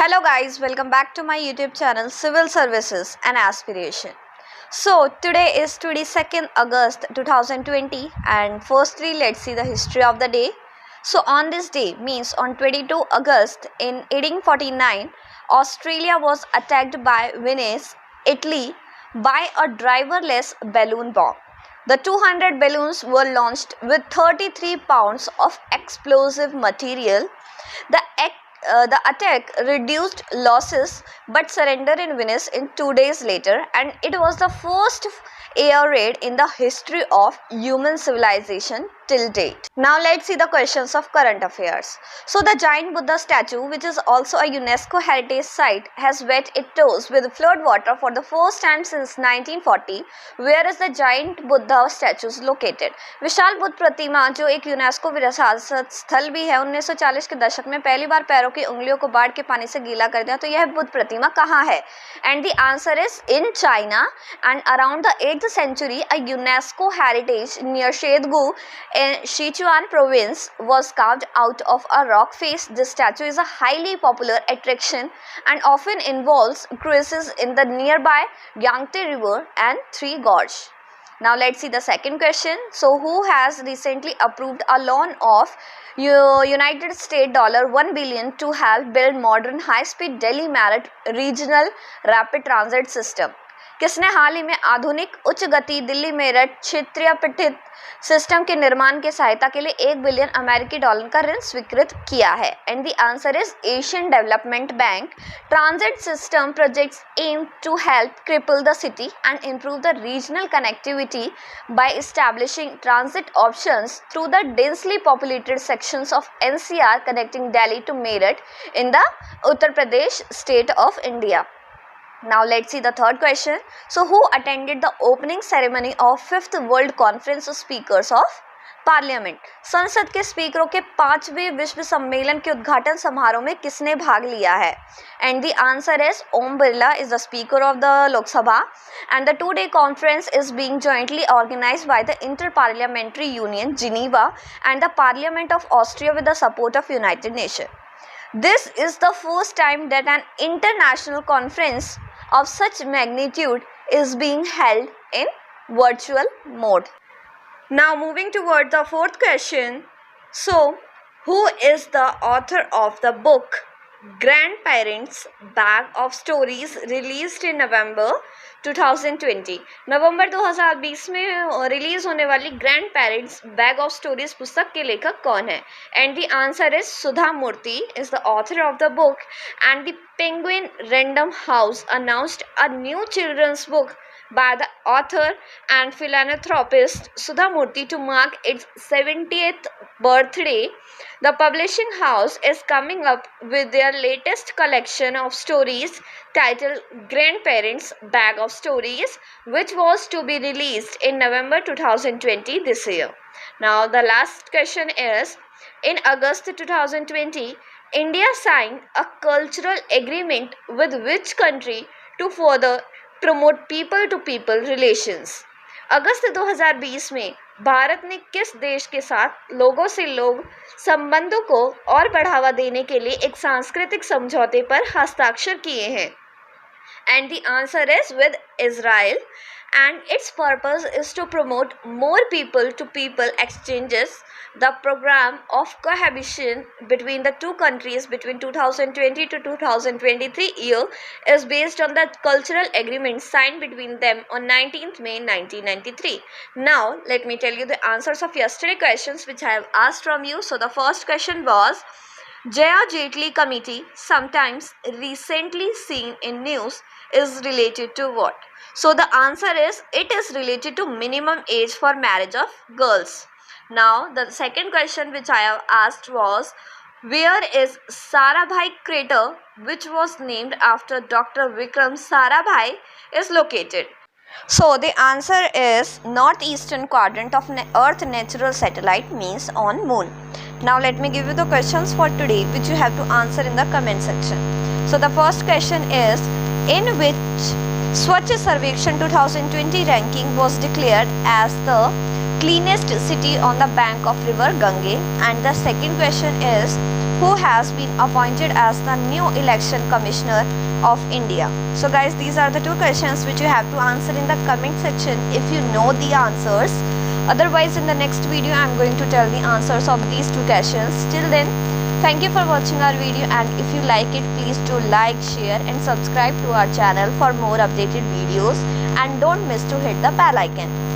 Hello guys, welcome back to my YouTube channel Civil Services and Aspiration. So today is 22nd August 2020 and firstly let's see the history of the day. So on this day means on 22 August in 1849, Australia was attacked by Venice, Italy by a driverless balloon bomb. The 200 balloons were launched with 33 pounds of explosive material. The attack reduced losses but surrendered in Venice in 2 days later, and it was the first air raid in the history of human civilization till date. Now let's see the questions of current affairs. So the giant Buddha statue, which is also a UNESCO heritage site, has wet its toes with flood water for the first time since 1940. Where is the giant Buddha statue located? विशाल बुद्ध प्रतिमा जो एक UNESCO विरासत स्थल भी है, 1940 के दशक में पहली बार पैरों की उंगलियों को बाढ़ के पानी से गीला कर दिया, तो यह बुद्ध प्रतिमा कहाँ है? And the answer is in China and around the 8th century a UNESCO heritage near Shedgu in Sichuan province was carved out of a rock face. This statue is a highly popular attraction and often involves cruises in the nearby Yangtze River and Three Gorges. Now let's see the second question. So who has recently approved a loan of United States $1 billion to help build modern high-speed Delhi Meerut regional rapid transit system? किसने हाल ही में आधुनिक उच्च गति दिल्ली मेरठ क्षेत्रीय पठित system के निर्माण की सहायता के लिए $1 बिलियन अमेरिकी डॉलर का ऋण स्वीकृत किया है? And the answer is Asian development bank. Transit system projects aim to help cripple the city and improve the regional connectivity by establishing transit options through the densely populated sections of NCR connecting Delhi to Meerut in the Uttar Pradesh state of India. Now let's see the third question. So who attended the opening ceremony of 5th World Conference of Speakers of Parliament? संसद के स्पीकरों के 5वें विश्व सम्मेलन के उद्घाटन समारोह में किसने भाग लिया है? And the answer is Om Birla is the speaker of the Lok Sabha, and the 2-day conference is being jointly organized by the Inter-Parliamentary Union Geneva and the Parliament of Austria with the support of United Nations. This is the first time that an international conference of such magnitude is being held in virtual mode. Now moving toward the fourth question. So, who is the author of the book Grandparents Bag of Stories released in November 2020? नवंबर 2020 में release होने वाली grandparents bag of stories पुस्तक के लेखक कौन है? And the answer is Sudha Murthy is the author of the book. And the Penguin Random House announced a new children's book by the author and philanthropist Sudha Murthy to mark its 70th birthday. The publishing house is coming up with their latest collection of stories titled Grandparents Bag of Stories, which was to be released in November 2020 this year. Now the last question is, in August 2020, India signed a cultural agreement with which country to further promote people to people relations? अगस्त 2020 में भारत ने किस देश के साथ लोगों से लोग संबंधों को और बढ़ावा देने के लिए एक सांस्कृतिक समझौते पर हस्ताक्षर किए हैं? And the answer is with Israel, and its purpose is to promote more people-to-people exchanges. The program of cohabitation between the two countries between 2020 to 2023 year is based on the cultural agreement signed between them on 19th May 1993. Now let me tell you the answers of yesterday questions which I have asked from you. So the first question was, Jaya Jaitley committee, sometimes recently seen in news, is related to what? So the answer is, it is related to minimum age for marriage of girls. Now the second question which I have asked was, where is Sarabhai crater, which was named after Dr. Vikram Sarabhai, is located? So the answer is northeastern quadrant of Earth natural satellite, means on moon. Now let me give you the questions for today which you have to answer in the comment section. So the first question is, in which Swachh Sarvekshan 2020 ranking was declared as the cleanest city on the bank of river Gange? And the second question is, who has been appointed as the new election commissioner of India? So guys, these are the two questions which you have to answer in the comment section if you know the answers. Otherwise, in the next video I am going to tell the answers of these two questions. Till then, thank you for watching our video, and if you like it, please do like, share and subscribe to our channel for more updated videos, and don't miss to hit the bell icon.